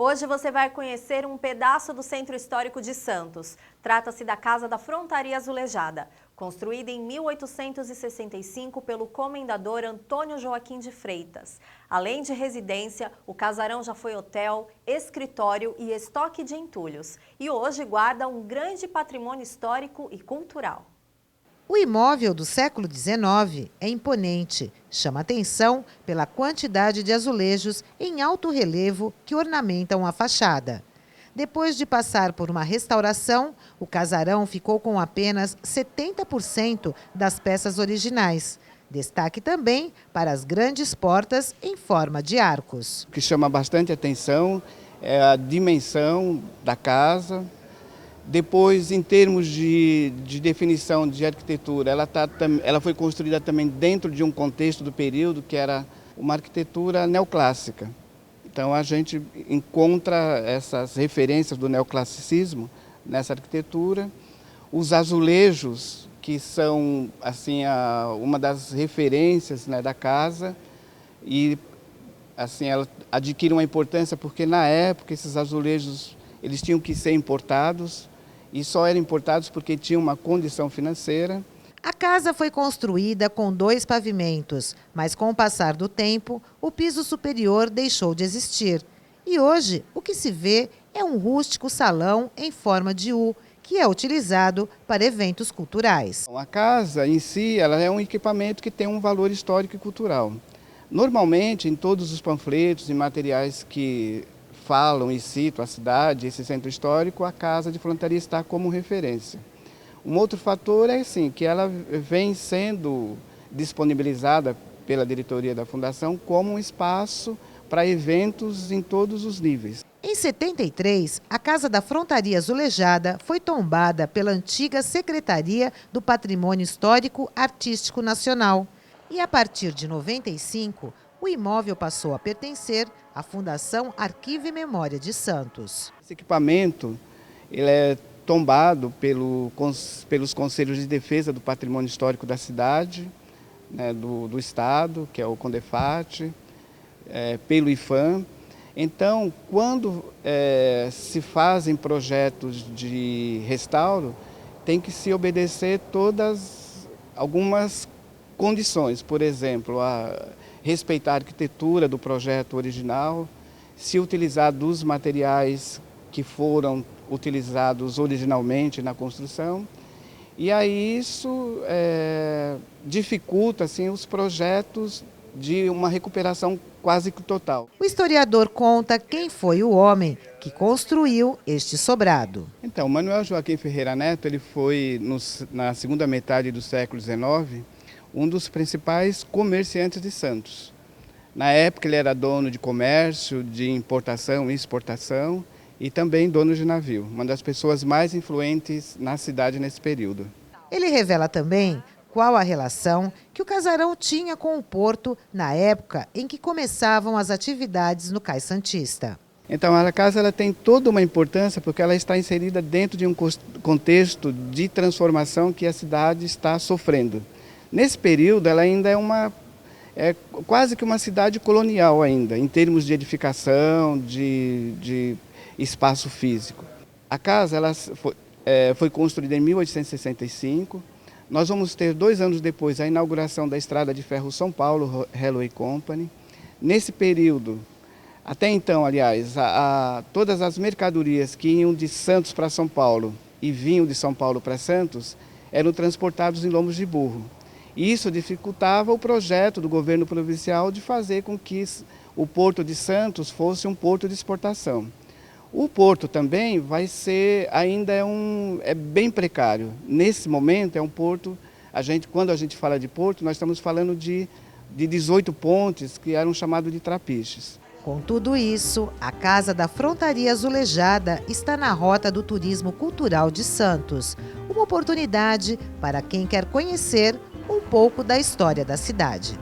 Hoje você vai conhecer um pedaço do Centro Histórico de Santos. Trata-se da Casa da Frontaria Azulejada, construída em 1865 pelo comendador Antônio Joaquim de Freitas. Além de residência, o casarão já foi hotel, escritório e estoque de entulhos. E hoje guarda um grande patrimônio histórico e cultural. O imóvel do século XIX é imponente, chama atenção pela quantidade de azulejos em alto relevo que ornamentam a fachada. Depois de passar por uma restauração, o casarão ficou com apenas 70% das peças originais. Destaque também para as grandes portas em forma de arcos. O que chama bastante atenção é a dimensão da casa. Depois, em termos de definição de arquitetura, ela foi construída também dentro de um contexto do período que era uma arquitetura neoclássica. Então a gente encontra essas referências do neoclassicismo nessa arquitetura. Os azulejos, que são assim, uma das referências, né, da casa, e assim, ela adquire uma importância porque na época esses azulejos eles tinham que ser importados, e só eram importados porque tinham uma condição financeira. A casa foi construída com 2 pavimentos, mas com o passar do tempo, o piso superior deixou de existir. E hoje, o que se vê é um rústico salão em forma de U, que é utilizado para eventos culturais. A casa em si, ela é um equipamento que tem um valor histórico e cultural. Normalmente, em todos os panfletos e materiais que falam e citam a cidade, esse centro histórico, a Casa de Frontaria está como referência. Um outro fator é assim, que ela vem sendo disponibilizada pela diretoria da Fundação como um espaço para eventos em todos os níveis. Em 73, a Casa da Frontaria Azulejada foi tombada pela antiga Secretaria do Patrimônio Histórico Artístico Nacional. E a partir de 95, o imóvel passou a pertencer à Fundação Arquivo e Memória de Santos. Esse equipamento ele é tombado pelos Conselhos de Defesa do Patrimônio Histórico da cidade, né, do Estado, que é o CONDEFAT, pelo IPHAN. Então, quando se fazem projetos de restauro, tem que se obedecer algumas condições, por exemplo, respeitar a arquitetura do projeto original, se utilizar dos materiais que foram utilizados originalmente na construção. E aí isso dificulta assim, os projetos de uma recuperação quase que total. O historiador conta quem foi o homem que construiu este sobrado. Então, Manuel Joaquim Ferreira Neto, ele foi, na segunda metade do século XIX, um dos principais comerciantes de Santos. Na época ele era dono de comércio, de importação e exportação e também dono de navio, uma das pessoas mais influentes na cidade nesse período. Ele revela também qual a relação que o casarão tinha com o porto na época em que começavam as atividades no Cais Santista. Então a casa ela tem toda uma importância porque ela está inserida dentro de um contexto de transformação que a cidade está sofrendo. Nesse período, ela ainda é quase que uma cidade colonial ainda, em termos de edificação, de espaço físico. A casa ela foi construída em 1865. Nós vamos ter 2 anos depois a inauguração da Estrada de Ferro São Paulo Railway Company. Nesse período, até então, aliás, todas as mercadorias que iam de Santos para São Paulo e vinham de São Paulo para Santos eram transportados em lombos de burro. E isso dificultava o projeto do governo provincial de fazer com que o Porto de Santos fosse um porto de exportação. O porto também ainda é bem precário. Nesse momento é um porto, quando a gente fala de porto, nós estamos falando de 18 pontes que eram chamados de trapiches. Com tudo isso, a Casa da Frontaria Azulejada está na rota do turismo cultural de Santos. Uma oportunidade para quem quer conhecer um pouco da história da cidade.